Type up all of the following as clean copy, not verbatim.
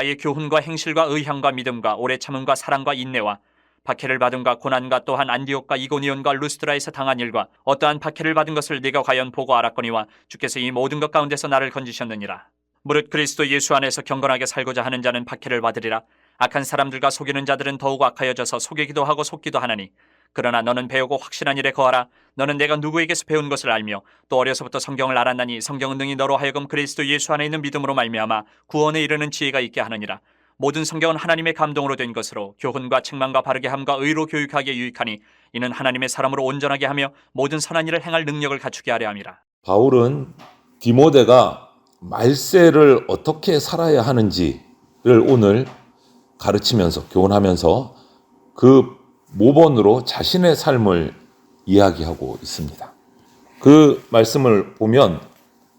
나의 교훈과 행실과 의향과 믿음과 오래 참음과 사랑과 인내와 박해를 받음과 고난과 또한 안디옥과 이고니온과 루스드라에서 당한 일과 어떠한 박해를 받은 것을 네가 과연 보고 알았거니와 주께서 이 모든 것 가운데서 나를 건지셨느니라. 무릇 그리스도 예수 안에서 경건하게 살고자 하는 자는 박해를 받으리라. 악한 사람들과 속이는 자들은 더욱 악하여져서 속이기도 하고 속기도 하나니 그러나 너는 배우고 확신한 일에 거하라. 너는 내가 누구에게서 배운 것을 알며 또 어려서부터 성경을 알았나니 성경은 능히 너로 하여금 그리스도 예수 안에 있는 믿음으로 말미암아 구원에 이르는 지혜가 있게 하느니라. 모든 성경은 하나님의 감동으로 된 것으로 교훈과 책망과 바르게 함과 의로 교육하기에 유익하니 이는 하나님의 사람으로 온전하게 하며 모든 선한 일을 행할 능력을 갖추게 하려 함이라. 바울은 디모데가 말세를 어떻게 살아야 하는지를 오늘 가르치면서 교훈하면서 그 모본으로 자신의 삶을 이야기하고 있습니다. 그 말씀을 보면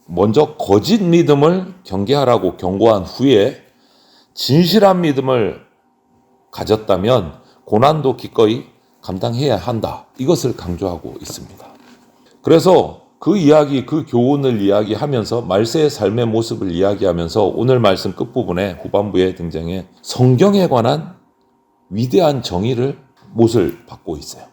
먼저 거짓 믿음을 경계하라고 경고한 후에 진실한 믿음을 가졌다면 고난도 기꺼이 감당해야 한다. 이것을 강조하고 있습니다. 그래서 그 이야기, 그 교훈을 이야기하면서 말세의 삶의 모습을 이야기하면서 오늘 말씀 끝부분에 후반부에 등장해 성경에 관한 위대한 정의를 못을 받고 있어요.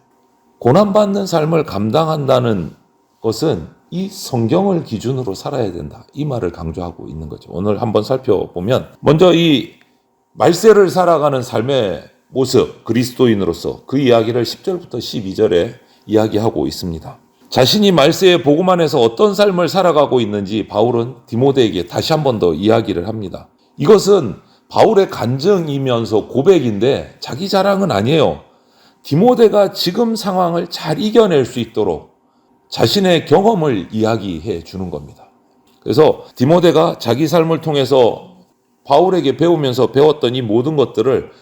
고난받는 삶을 감당한다는 것은 이 성경을 기준으로 살아야 된다. 이 말을 강조하고 있는 거죠. 오늘 한번 살펴보면 먼저 이 말세를 살아가는 삶의 모습, 그리스도인으로서 그 이야기를 10절부터 12절에 이야기하고 있습니다. 자신이 말세의 복음 안에서 어떤 삶을 살아가고 있는지 바울은 디모데에게 다시 한 번 더 이야기를 합니다. 이것은 바울의 간증이면서 고백인데 자기 자랑은 아니에요. 디모데가 지금 상황을 잘 이겨낼 수 있도록 자신의 경험을 이야기해 주는 겁니다. 그래서 디모데가 자기 삶을 통해서 바울에게 배우면서 배웠던 이 모든 것들을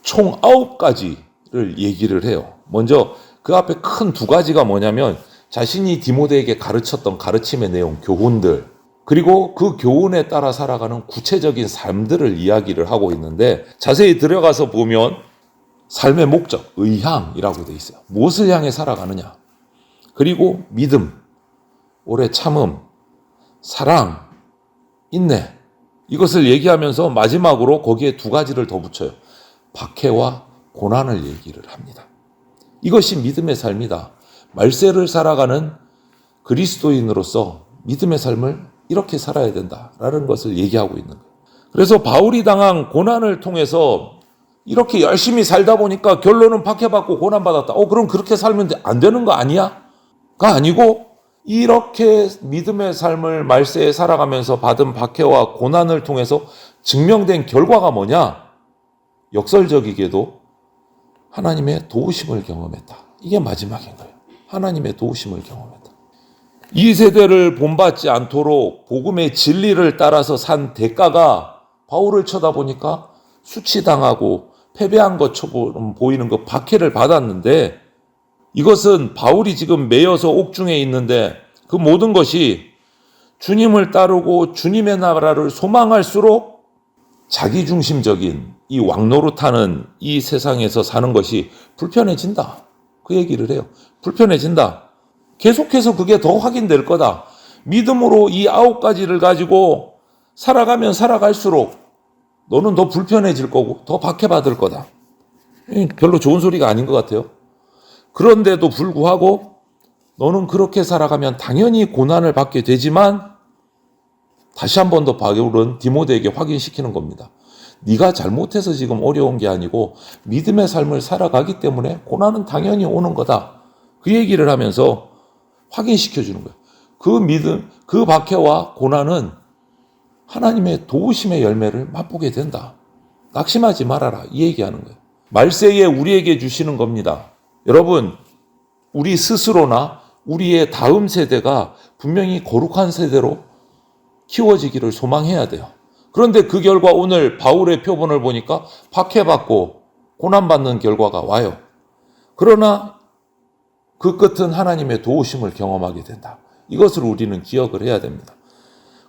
총 9가지를 얘기를 해요. 먼저 그 앞에 큰 2가지가 뭐냐면 자신이 디모데에게 가르쳤던 가르침의 내용, 교훈들, 그리고 그 교훈에 따라 살아가는 구체적인 삶들을 이야기를 하고 있는데 자세히 들어가서 보면 삶의 목적, 의향이라고 되어 있어요. 무엇을 향해 살아가느냐. 그리고 믿음, 오래 참음, 사랑, 인내. 이것을 얘기하면서 마지막으로 거기에 2가지를 더 붙여요. 박해와 고난을 얘기를 합니다. 이것이 믿음의 삶이다. 말세를 살아가는 그리스도인으로서 믿음의 삶을 이렇게 살아야 된다라는 것을 얘기하고 있는 거예요. 그래서 바울이 당한 고난을 통해서 이렇게 열심히 살다 보니까 결론은 박해받고 고난받았다. 그럼 그렇게 살면 안 되는 거 아니야? 가 아니고 이렇게 믿음의 삶을 말세에 살아가면서 받은 박해와 고난을 통해서 증명된 결과가 뭐냐? 역설적이게도 하나님의 도우심을 경험했다. 이게 마지막인 거예요. 하나님의 도우심을 경험했다. 이 세대를 본받지 않도록 복음의 진리를 따라서 산 대가가 바울을 쳐다보니까 수치당하고 패배한 것처럼 보이는 그 박해를 받았는데 이것은 바울이 지금 매여서 옥중에 있는데 그 모든 것이 주님을 따르고 주님의 나라를 소망할수록 자기중심적인 이 왕노릇하는 이 세상에서 사는 것이 불편해진다. 그 얘기를 해요. 불편해진다. 계속해서 그게 더 확인될 거다. 믿음으로 이 9가지를 가지고 살아가면 살아갈수록 너는 더 불편해질 거고 더 박해받을 거다. 별로 좋은 소리가 아닌 것 같아요. 그런데도 불구하고 너는 그렇게 살아가면 당연히 고난을 받게 되지만 다시 한 번 더 바울은 디모데에게 확인시키는 겁니다. 네가 잘못해서 지금 어려운 게 아니고 믿음의 삶을 살아가기 때문에 고난은 당연히 오는 거다. 그 얘기를 하면서 확인시켜 주는 거예요. 그 믿음, 그 박해와 고난은 하나님의 도우심의 열매를 맛보게 된다. 낙심하지 말아라. 이 얘기하는 거예요. 말세에 우리에게 주시는 겁니다. 여러분, 우리 스스로나 우리의 다음 세대가 분명히 거룩한 세대로 키워지기를 소망해야 돼요. 그런데 그 결과 오늘 바울의 표본을 보니까 박해받고 고난받는 결과가 와요. 그러나 그 끝은 하나님의 도우심을 경험하게 된다. 이것을 우리는 기억을 해야 됩니다.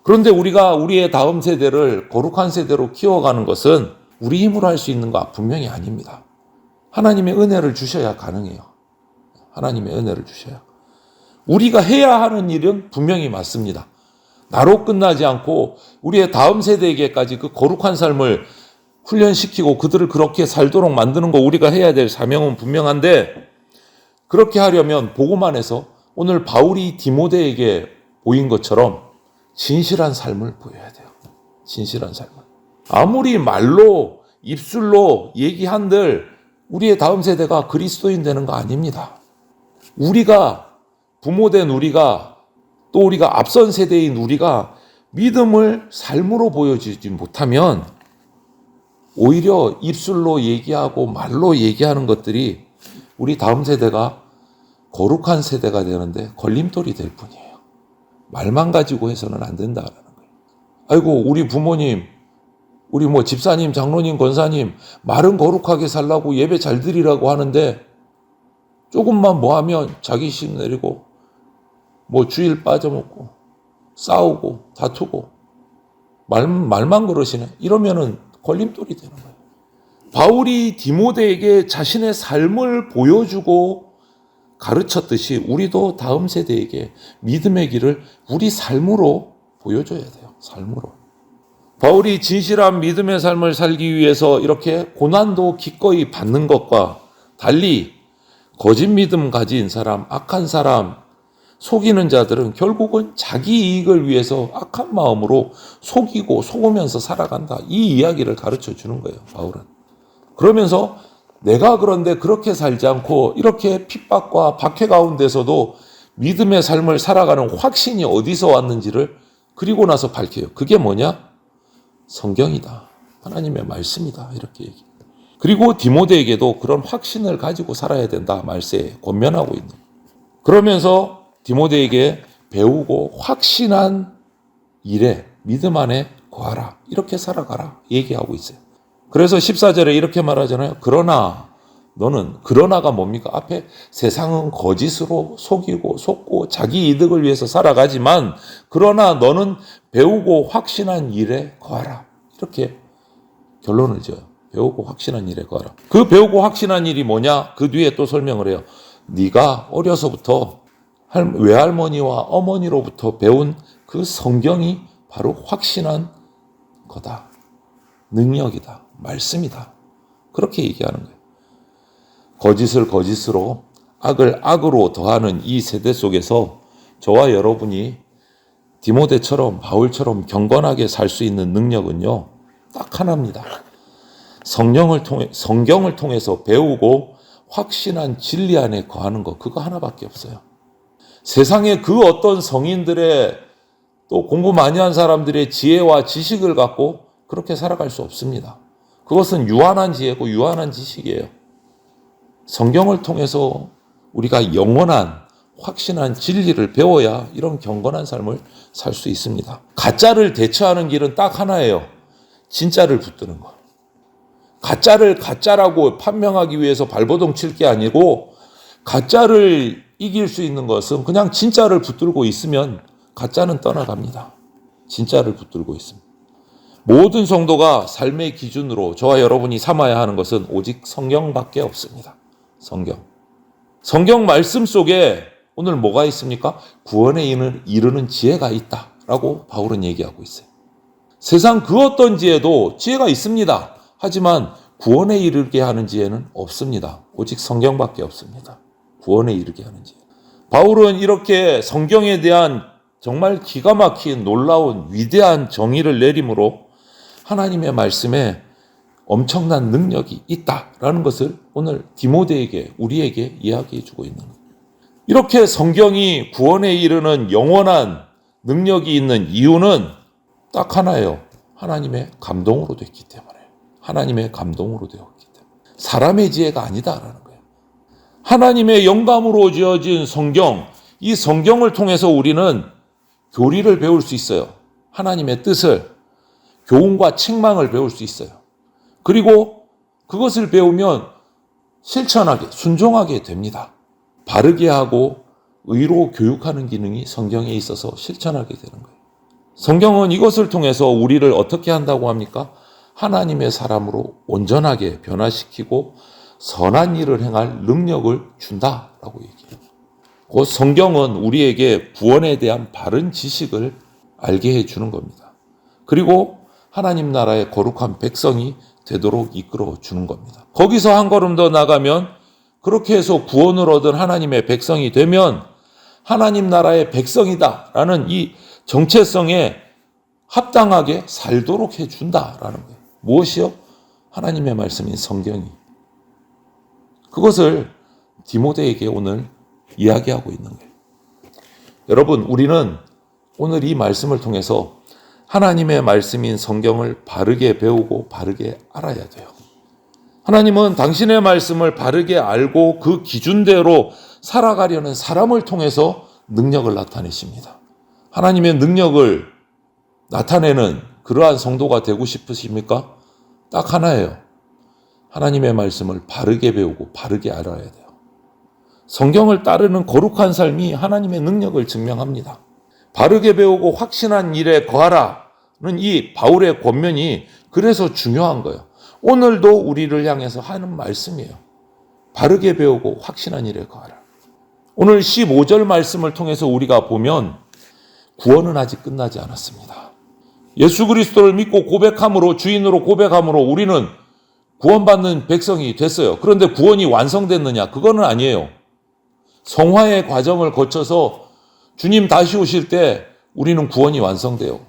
그런데 우리가 우리의 다음 세대를 거룩한 세대로 키워가는 것은 우리 힘으로 할 수 있는 거 분명히 아닙니다. 하나님의 은혜를 주셔야 가능해요. 하나님의 은혜를 주셔야. 우리가 해야 하는 일은 분명히 맞습니다. 나로 끝나지 않고 우리의 다음 세대에게까지 그 거룩한 삶을 훈련시키고 그들을 그렇게 살도록 만드는 거 우리가 해야 될 사명은 분명한데, 그렇게 하려면 보고만 해서 오늘 바울이 디모데에게 보인 것처럼 진실한 삶을 보여야 돼요. 진실한 삶을. 아무리 말로 입술로 얘기한들 우리의 다음 세대가 그리스도인 되는 거 아닙니다. 우리가 부모된 우리가 또 우리가 앞선 세대인 우리가 믿음을 삶으로 보여주지 못하면 오히려 입술로 얘기하고 말로 얘기하는 것들이 우리 다음 세대가 거룩한 세대가 되는데 걸림돌이 될 뿐이에요. 말만 가지고 해서는 안 된다라는 거예요. 아이고 우리 부모님, 우리 집사님, 장로님, 권사님 말은 거룩하게 살라고 예배 잘 드리라고 하는데 조금만 하면 자기심 내리고 주일 빠져먹고 싸우고 다투고 말만 그러시네. 이러면은 걸림돌이 되는 거예요. 바울이 디모데에게 자신의 삶을 보여주고 가르쳤듯이 우리도 다음 세대에게 믿음의 길을 우리 삶으로 보여줘야 돼요. 삶으로. 바울이 진실한 믿음의 삶을 살기 위해서 이렇게 고난도 기꺼이 받는 것과 달리 거짓 믿음 가진 사람, 악한 사람, 속이는 자들은 결국은 자기 이익을 위해서 악한 마음으로 속이고 속으면서 살아간다. 이 이야기를 가르쳐 주는 거예요, 바울은. 그러면서 내가 그런데 그렇게 살지 않고 이렇게 핍박과 박해 가운데서도 믿음의 삶을 살아가는 확신이 어디서 왔는지를 그리고 나서 밝혀요. 그게 뭐냐? 성경이다. 하나님의 말씀이다. 이렇게 얘기해요. 그리고 디모데에게도 그런 확신을 가지고 살아야 된다. 말세에 권면하고 있는. 그러면서 디모데에게 배우고 확신한 일에 믿음 안에 거하라. 이렇게 살아가라. 얘기하고 있어요. 그래서 14절에 이렇게 말하잖아요. 그러나 너는, 그러나가 뭡니까? 앞에 세상은 거짓으로 속이고 속고 자기 이득을 위해서 살아가지만 그러나 너는 배우고 확신한 일에 거하라. 이렇게 결론을 지어요. 배우고 확신한 일에 거하라. 그 배우고 확신한 일이 뭐냐? 그 뒤에 또 설명을 해요. 네가 어려서부터 외할머니와 어머니로부터 배운 그 성경이 바로 확신한 거다. 능력이다. 말씀이다. 그렇게 얘기하는 거예요. 거짓을 거짓으로 악을 악으로 더하는 이 세대 속에서 저와 여러분이 디모데처럼 바울처럼 경건하게 살 수 있는 능력은요, 딱 하나입니다. 성경을 통해서 배우고 확신한 진리 안에 거하는 것, 그거 하나밖에 없어요. 세상에 그 어떤 성인들의 또 공부 많이 한 사람들의 지혜와 지식을 갖고 그렇게 살아갈 수 없습니다. 그것은 유한한 지혜고 유한한 지식이에요. 성경을 통해서 우리가 영원한 확신한 진리를 배워야 이런 경건한 삶을 살 수 있습니다. 가짜를 대처하는 길은 딱 하나예요. 진짜를 붙드는 거. 가짜를 가짜라고 판명하기 위해서 발버둥 칠 게 아니고 가짜를 이길 수 있는 것은 그냥 진짜를 붙들고 있으면 가짜는 떠나갑니다. 진짜를 붙들고 있습니다. 모든 성도가 삶의 기준으로 저와 여러분이 삼아야 하는 것은 오직 성경밖에 없습니다. 성경 말씀 속에 오늘 뭐가 있습니까? 구원에 이르는 지혜가 있다라고 바울은 얘기하고 있어요. 세상 그 어떤 지혜도 지혜가 있습니다. 하지만 구원에 이르게 하는 지혜는 없습니다. 오직 성경밖에 없습니다. 구원에 이르게 하는 지혜. 바울은 이렇게 성경에 대한 정말 기가 막힌 놀라운 위대한 정의를 내림으로 하나님의 말씀에 엄청난 능력이 있다라는 것을 오늘 디모데에게, 우리에게 이야기해 주고 있는 거예요. 이렇게 성경이 구원에 이르는 영원한 능력이 있는 이유는 딱 하나예요. 하나님의 감동으로 됐기 때문에. 하나님의 감동으로 되었기 때문에. 사람의 지혜가 아니다라는 거예요. 하나님의 영감으로 지어진 성경, 이 성경을 통해서 우리는 교리를 배울 수 있어요. 하나님의 뜻을, 교훈과 책망을 배울 수 있어요. 그리고 그것을 배우면 실천하게, 순종하게 됩니다. 바르게 하고 의로 교육하는 기능이 성경에 있어서 실천하게 되는 거예요. 성경은 이것을 통해서 우리를 어떻게 한다고 합니까? 하나님의 사람으로 온전하게 변화시키고 선한 일을 행할 능력을 준다라고 얘기해요. 그 성경은 우리에게 구원에 대한 바른 지식을 알게 해주는 겁니다. 그리고 하나님 나라의 거룩한 백성이 되도록 이끌어 주는 겁니다. 거기서 한 걸음 더 나가면 그렇게 해서 구원을 얻은 하나님의 백성이 되면 하나님 나라의 백성이다라는 이 정체성에 합당하게 살도록 해준다라는 거예요. 무엇이요? 하나님의 말씀인 성경이. 그것을 디모데에게 오늘 이야기하고 있는 거예요. 여러분, 우리는 오늘 이 말씀을 통해서 하나님의 말씀인 성경을 바르게 배우고 바르게 알아야 돼요. 하나님은 당신의 말씀을 바르게 알고 그 기준대로 살아가려는 사람을 통해서 능력을 나타내십니다. 하나님의 능력을 나타내는 그러한 성도가 되고 싶으십니까? 딱 하나예요. 하나님의 말씀을 바르게 배우고 바르게 알아야 돼요. 성경을 따르는 거룩한 삶이 하나님의 능력을 증명합니다. 바르게 배우고 확신한 일에 거하라는 이 바울의 권면이 그래서 중요한 거예요. 오늘도 우리를 향해서 하는 말씀이에요. 바르게 배우고 확신한 일에 거하라. 오늘 15절 말씀을 통해서 우리가 보면 구원은 아직 끝나지 않았습니다. 예수 그리스도를 믿고 고백함으로, 주인으로 고백함으로 우리는 구원받는 백성이 됐어요. 그런데 구원이 완성됐느냐? 그거는 아니에요. 성화의 과정을 거쳐서 주님 다시 오실 때 우리는 구원이 완성돼요.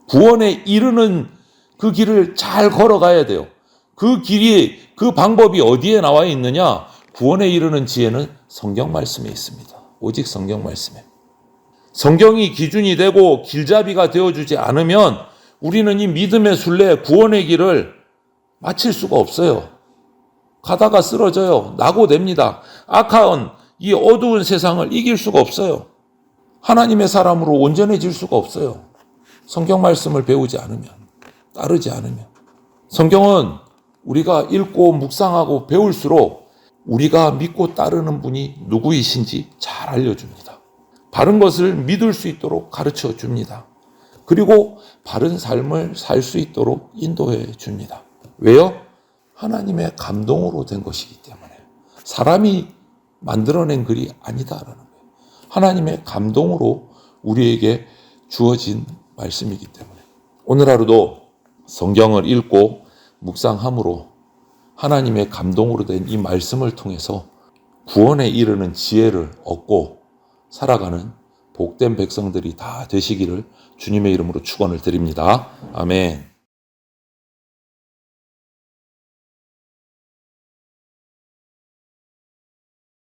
구원에 이르는 그 길을 잘 걸어가야 돼요. 그 길이, 그 방법이 어디에 나와 있느냐? 구원에 이르는 지혜는 성경 말씀에 있습니다. 오직 성경 말씀에. 성경이 기준이 되고 길잡이가 되어주지 않으면 우리는 이 믿음의 순례, 구원의 길을 마칠 수가 없어요. 가다가 쓰러져요. 낙오됩니다. 악한 이 어두운 세상을 이길 수가 없어요. 하나님의 사람으로 온전해질 수가 없어요. 성경 말씀을 배우지 않으면, 따르지 않으면. 성경은 우리가 읽고 묵상하고 배울수록 우리가 믿고 따르는 분이 누구이신지 잘 알려줍니다. 바른 것을 믿을 수 있도록 가르쳐 줍니다. 그리고 바른 삶을 살 수 있도록 인도해 줍니다. 왜요? 하나님의 감동으로 된 것이기 때문에. 사람이 만들어낸 글이 아니다라는 거예요. 하나님의 감동으로 우리에게 주어진 말씀이기 때문에. 오늘 하루도 성경을 읽고 묵상함으로 하나님의 감동으로 된 이 말씀을 통해서 구원에 이르는 지혜를 얻고 살아가는 복된 백성들이 다 되시기를 주님의 이름으로 축원을 드립니다. 아멘.